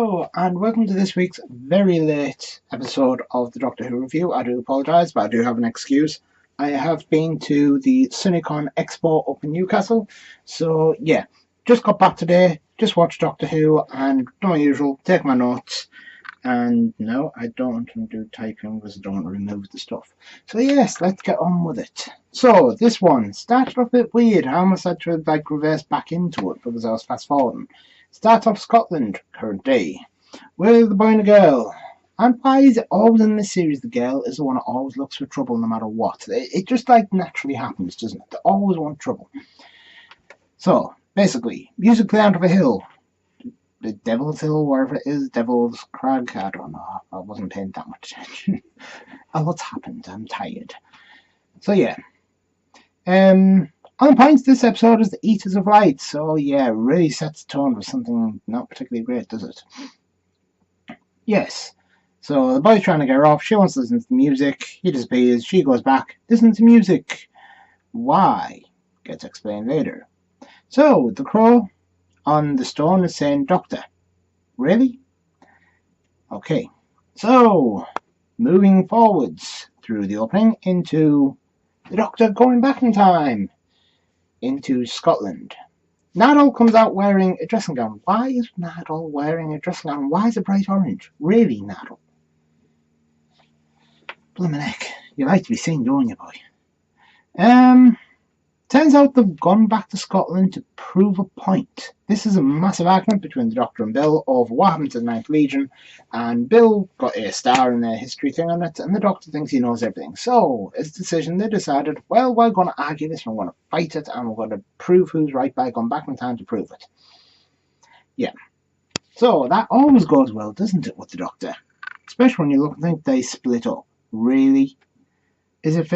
Hello, and welcome to this week's very late episode of the Doctor Who review. I do apologise, but I do have an excuse. I have been to the Cinicon Expo up in Newcastle, so yeah, just got back today, just watched Doctor Who, and done my usual, take my notes, and no, I don't want to do typing because I don't want to remove the stuff. So yes, let's get on with it. So, this one started off a bit weird. I almost had to reverse back into it because I was fast forwarding. Start off Scotland, current day. With the boy and a girl. And why is it always in this series the girl is the one that always looks for trouble no matter what? It just naturally happens, doesn't it? They always want trouble. So, basically, music playing out of a hill. The Devil's Hill, wherever it is, Devil's Crag, I don't know. I wasn't paying that much attention. A lot's happened, I'm tired. So yeah. On points, this episode is the Eaters of Light, so yeah, really sets the tone for something not particularly great, does it? Yes. So the boy's trying to get her off, she wants to listen to the music, he disappears, she goes back, listen to music. Why? Gets explained later. So, the crow on the stone is saying, Doctor. Really? Okay. So, moving forwards through the opening into the Doctor going back in time into Scotland. Nadal comes out wearing a dressing gown. Why is Nadal wearing a dressing gown? Why is it bright orange? Really, Nadal? Blimmin' heck. You like to be seen, don't you, boy? Turns out they've gone back to Scotland to prove a point. This is a massive argument between the Doctor and Bill over what happened to the Ninth Legion, and Bill got a star in their history thing on it, and the Doctor thinks he knows everything. So, as a decision, they decided, well, we're going to argue this, we're going to fight it, and we're going to prove who's right by going back in time to prove it. Yeah. So, that always goes well, doesn't it, with the Doctor? Especially when you look and think they split up. Really? Is it,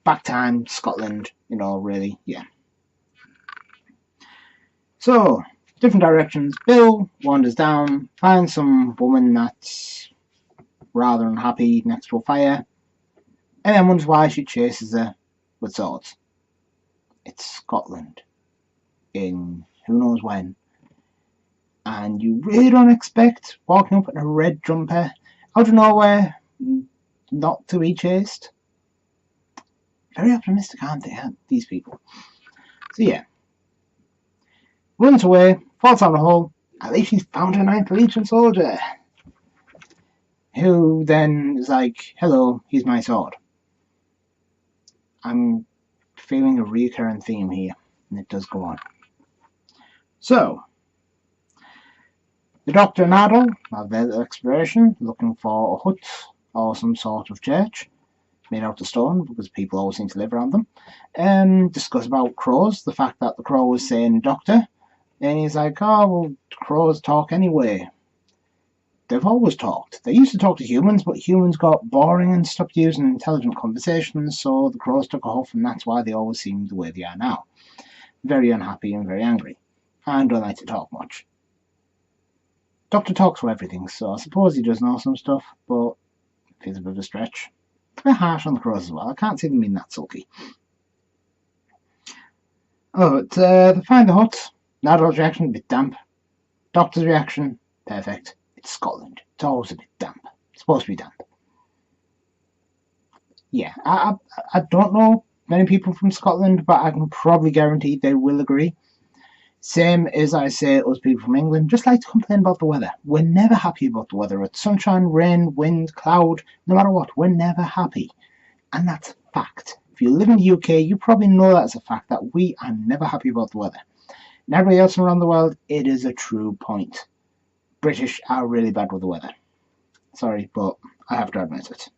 back time, Scotland, really, yeah. So, different directions. Bill wanders down, finds some woman that's rather unhappy next to a fire, and then wonders why she chases her with swords. It's Scotland, in who knows when. And you really don't expect walking up in a red jumper out of nowhere not to be chased. Very optimistic, aren't they, these people? So yeah. Runs away, falls down a hole. At least she's found a Ninth Legion soldier. Who then is like, hello, here's my sword. I'm feeling a recurrent theme here, and it does go on. So, the Doctor and Nadal have their exploration, looking for a hut or some sort of church made out of stone, because people always seem to live around them. Discuss about crows, the fact that the crow was saying Doctor, and he's like, oh, well, crows talk anyway. They've always talked. They used to talk to humans, but humans got boring and stopped using intelligent conversations, so the crows took a huff, and that's why they always seem the way they are now. Very unhappy and very angry, and don't like to talk much. Doctor talks for everything, so I suppose he does know some stuff, but it feels a bit of a stretch. They're harsh on the crows as well. I can't see them being that sulky. Oh, but they find the hut. Nadal's reaction, a bit damp. Doctor's reaction, perfect. It's Scotland. It's always a bit damp. It's supposed to be damp. Yeah, I don't know many people from Scotland, but I can probably guarantee they will agree. Same as I say us people from England, just like to complain about the weather. We're never happy about the weather. It's sunshine, rain, wind, cloud, no matter what, we're never happy. And that's a fact. If you live in the UK, you probably know that's a fact, that we are never happy about the weather. And everybody else around the world, it is a true point. British are really bad with the weather. Sorry, but I have to admit it.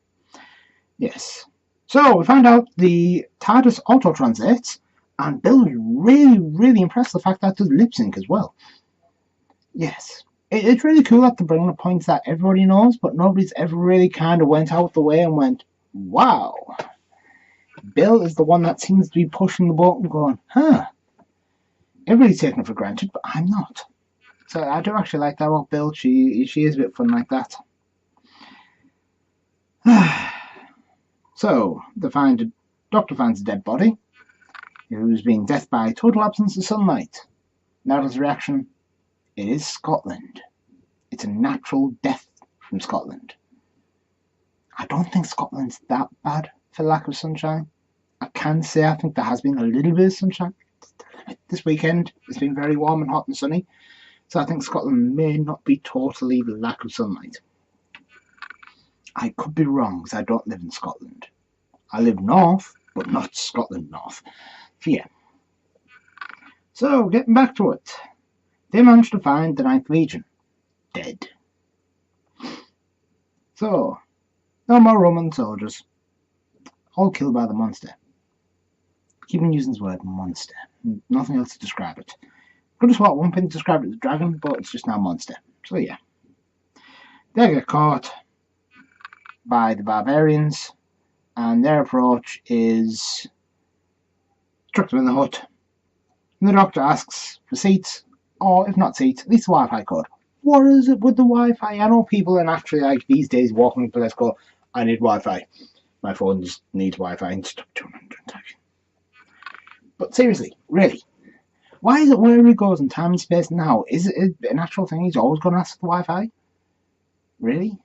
Yes. So, we find out the TARDIS auto-translates, and Bill was really, really impressed with the fact that it does lip sync as well. Yes. It's really cool that they're bringing up points that everybody knows, but nobody's ever really kind of went out the way and went, wow. Bill is the one that seems to be pushing the button going, huh. Everybody's taking it for granted, but I'm not. So I do actually like that about Bill. She is a bit fun like that. So, Doctor finds a dead body, who's being death by total absence of sunlight. Nadal's reaction, it is Scotland. It's a natural death from Scotland. I don't think Scotland's that bad for lack of sunshine. I can say I think there has been a little bit of sunshine this weekend. It's been very warm and hot and sunny. So I think Scotland may not be totally the lack of sunlight. I could be wrong because I don't live in Scotland. I live north, but not Scotland north. Yeah. So, getting back to it. They managed to find the 9th Legion. Dead. So, no more Roman soldiers. All killed by the monster. Keep on using this word, monster. Nothing else to describe it. Could have swap one thing to describe it as a dragon, but it's just now monster. So yeah. They get caught by the barbarians, and their approach is chuck them in the hut. And the doctor asks for seats, or if not seats, at least the Wi-Fi code. What is it with the Wi-Fi? I know people are naturally like these days walking into let's go, I need Wi-Fi. My phone just needs Wi-Fi and stop doing it. But seriously, really, why is it wherever he goes in time and space now? Is it a natural thing he's always going to ask for Wi-Fi? Really?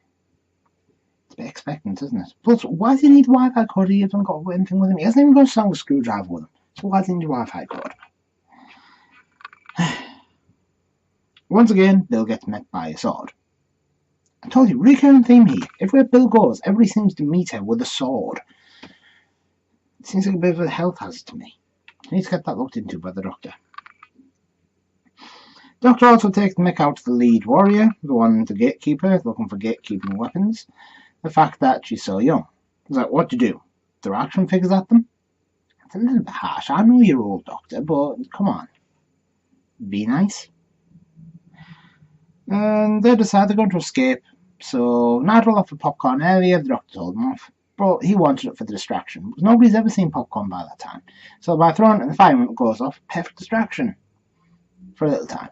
It's a bit expectant, isn't it? Plus, why does he need the Wi-Fi code? He hasn't got anything with him. He hasn't even got a song screwdriver with him. So why does he need a Wi-Fi code? Once again, Bill gets met by a sword. I told you, recurring theme here. Everywhere Bill goes, everybody seems to meet her with a sword. It seems like a bit of a health hazard to me. I need to get that looked into by the doctor. Doctor also takes the mick out to the lead warrior, the one, the gatekeeper, looking for gatekeeping weapons. The fact that she's so young. He's like, what to do? Throw action figures at them? It's a little bit harsh. I know you're old, Doctor, but come on. Be nice. And they decide they're going to escape. So Nigel offered popcorn earlier, the doctor told him off. But he wanted it for the distraction. Because nobody's ever seen popcorn by that time. So by throwing it in the fire when it goes off, perfect distraction. For a little time.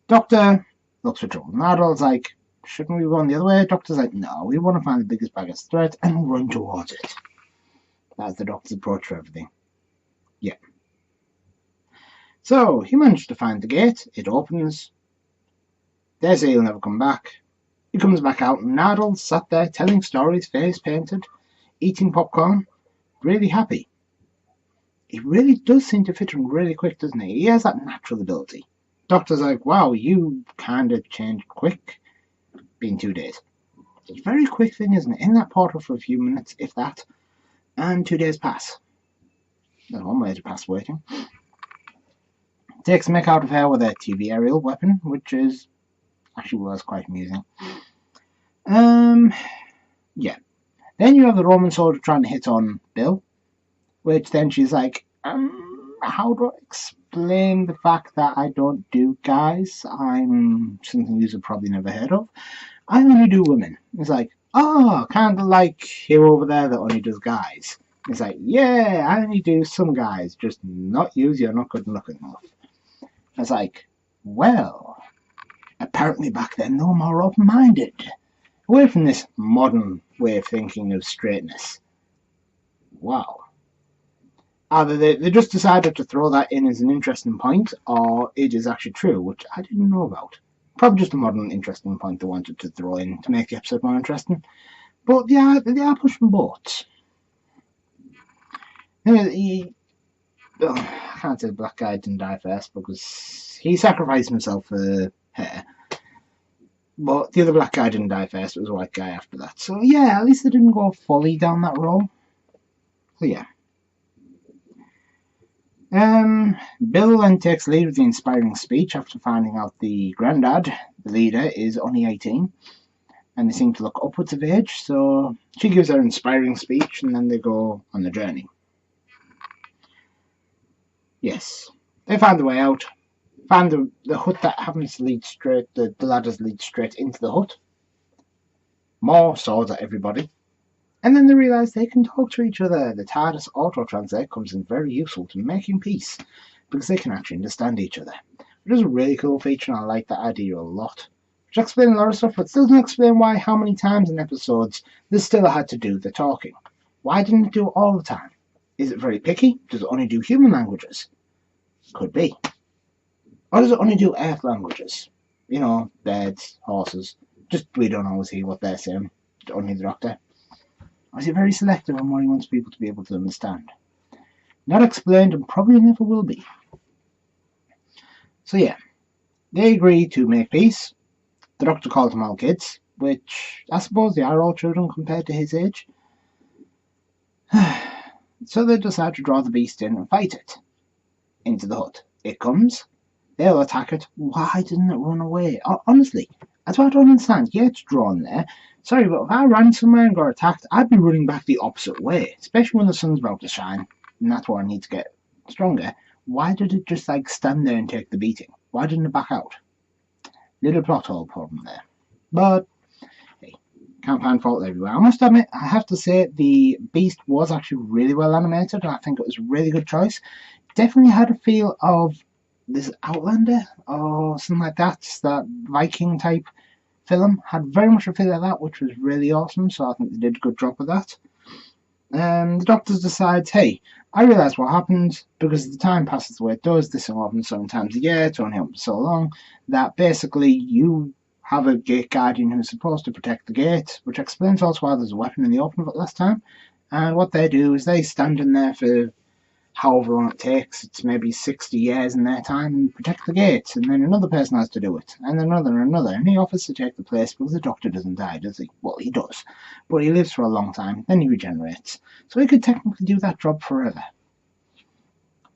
Doctor looks for trouble. Nigel's like, shouldn't we run the other way? Doctor's like, no, we want to find the biggest, biggest threat and run towards it. That's the doctor's approach for everything. Yeah. So, he managed to find the gate. It opens. They say he'll never come back. He comes back out and Nigel sat there telling stories, face painted, eating popcorn, really happy. He really does seem to fit in really quick, doesn't he? He has that natural ability. Doctor's like, wow, you kind of changed quick. Been 2 days. It's a very quick thing, isn't it? In that portal for a few minutes, if that, and 2 days pass. There's one way to pass waiting. Takes Mick out of her with a TV aerial weapon, which is actually was quite amusing. Yeah. Then you have the Roman soldier trying to hit on Bill, which then she's like, how do I explain the fact that I don't do guys? I'm something you've probably never heard of. I only do women. It's like, oh, kind of like you over there that only does guys. It's like, yeah, I only do some guys, just not you, you're not good looking enough. It's like, well, apparently back then they were more open-minded. Away from this modern way of thinking of straightness. Wow. Either they just decided to throw that in as an interesting point, or it is actually true, which I didn't know about. Probably just a modern interesting point they wanted to throw in to make the episode more interesting. But they are pushing boats. Anyway, I can't say the black guy didn't die first because he sacrificed himself for her. But the other black guy didn't die first, it was a white guy after that. So yeah, at least they didn't go fully down that road. So yeah. Bill then takes lead with the inspiring speech after finding out the granddad, the leader, is only 18. And they seem to look upwards of age, so she gives her inspiring speech and then they go on the journey. Yes. They find the way out. Find the hut that happens to lead straight, the ladders lead straight into the hut. More swords at everybody. And then they realise they can talk to each other. The TARDIS auto-translate comes in very useful to making peace, because they can actually understand each other. Which is a really cool feature, and I like that idea a lot. Which explains a lot of stuff, but still doesn't explain why how many times in episodes they still had to do the talking. Why didn't it do it all the time? Is it very picky? Does it only do human languages? Could be. Or does it only do Earth languages? You know, birds, horses. Just we don't always hear what they're saying, only the doctor. Or is he very selective on what he wants people to be able to understand? Not explained and probably never will be. So yeah, they agree to make peace. The doctor calls them all kids, which I suppose they are all children compared to his age. So they decide to draw the beast in and fight it. Into the hut. It comes. They'll attack it. Why didn't it run away? Honestly, that's what I don't understand. Yeah, it's drawn there. Sorry, but if I ran somewhere and got attacked, I'd be running back the opposite way, especially when the sun's about to shine, and that's where I need to get stronger. Why did it just stand there and take the beating? Why didn't it back out? Little plot hole problem there. But hey, can't find fault everywhere. I must admit, I have to say the beast was actually really well animated, and I think it was a really good choice. Definitely had a feel of this Outlander or something like that. That Viking type film had very much a feel of that, which was really awesome. So I think they did a good job with that. The doctor decides, hey, I realise what happened because the time passes the way it does. This will happen so many times a year. It's only happened so long that basically you have a gate guardian who's supposed to protect the gate, which explains also why there's a weapon in the open of it last time. And what they do is they stand in there for however long it takes. It's maybe 60 years in their time and protect the gate, and then another person has to do it, and then another, and he offers to take the place because the doctor doesn't die, does he? Well, he does, but he lives for a long time, then he regenerates, so he could technically do that job forever.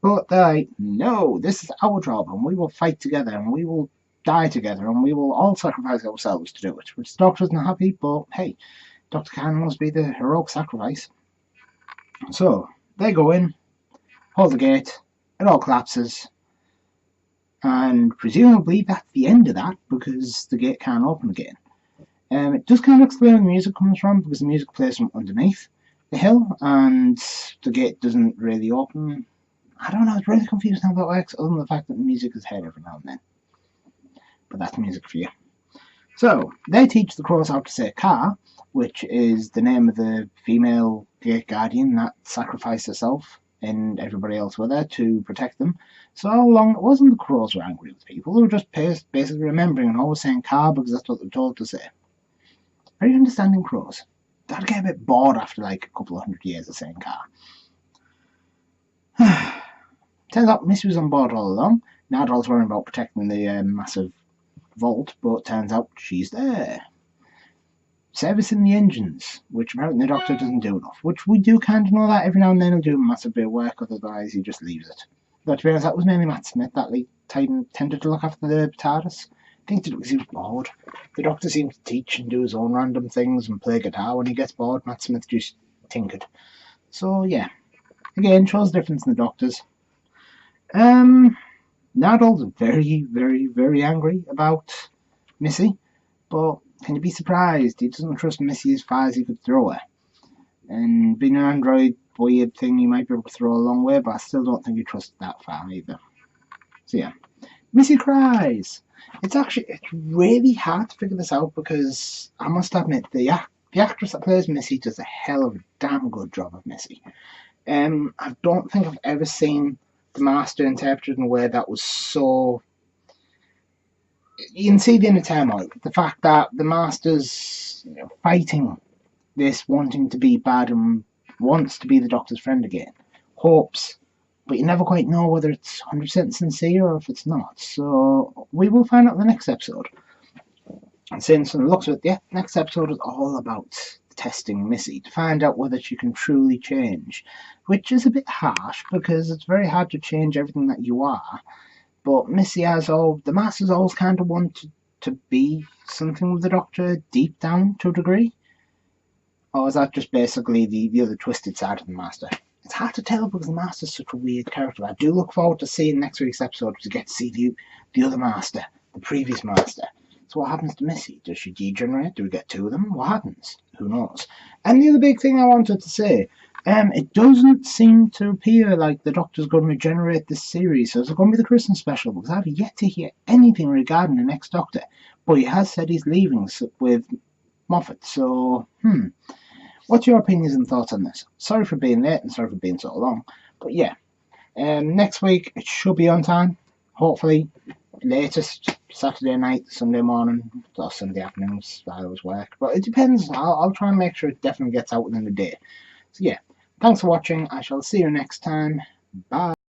But they're like, no, this is our job, and we will fight together, and we will die together, and we will all sacrifice ourselves to do it. Which the doctor's not happy, but hey, Dr. Khan must be the heroic sacrifice. So they go in, hold the gate, it all collapses, and presumably that's the end of that because the gate can't open again. It does kind of explain where the music comes from because the music plays from underneath the hill and the gate doesn't really open. I don't know, it's really confusing how that works, other than the fact that the music is heard every now and then. But that's music for you. So, they teach the crows how to say Ka, which is the name of the female gate guardian that sacrificed herself and everybody else were there to protect them. So how long it wasn't the crows were angry with people, they were just basically remembering and always saying Ka because that's what they're told to say. Very understanding crows. That'd get a bit bored after a couple of 100 years of saying Ka. Turns out Missy was on board all along. Nardol's worrying about protecting the massive vault, but turns out she's there. Servicing the engines, which apparently the doctor doesn't do enough, which we do kind of know that every now and then he'll do a massive bit of work, otherwise he just leaves it. But to be honest, that was mainly Matt Smith that tended to look after the TARDIS. I think because he was bored. The doctor seemed to teach and do his own random things and play guitar when he gets bored. Matt Smith just tinkered. So yeah, again, shows the difference in the doctors. Nardol's very, very, very angry about Missy, but can you be surprised? He doesn't trust Missy as far as he could throw her. And being an android weird thing, you might be able to throw a long way, but I still don't think he trusts that far either. So yeah, Missy cries. It's really hard to figure this out because I must admit the actress that plays Missy does a hell of a damn good job of Missy. I don't think I've ever seen the Master interpreted in a way that was so. You can see the inner turmoil, the fact that the Master's fighting this, wanting to be bad and wants to be the Doctor's friend again, hopes, but you never quite know whether it's 100% sincere or if it's not. So we will find out in the next episode. And since from the looks of it, the next episode is all about testing Missy to find out whether she can truly change, which is a bit harsh because it's very hard to change everything that you are. But Missy the Master's always kind of wanted to be something with the Doctor deep down to a degree. Or is that just basically the other twisted side of the Master? It's hard to tell because the Master's such a weird character. I do look forward to seeing next week's episode to get to see the other Master, the previous Master. So what happens to Missy? Does she degenerate? Do we get two of them? What happens? Who knows? And the other big thing I wanted to say, it doesn't seem to appear like the Doctor's going to regenerate this series, so it's going to be the Christmas special, because I've yet to hear anything regarding the next Doctor. But he has said he's leaving with Moffat, so, What's your opinions and thoughts on this? Sorry for being late and sorry for being so long, but yeah. Next week, it should be on time, hopefully. latest Saturday night, Sunday morning, or Sunday afternoons. I always work, but it depends. I'll try and make sure it definitely gets out within the day. So yeah, thanks for watching. I shall see you next time. Bye.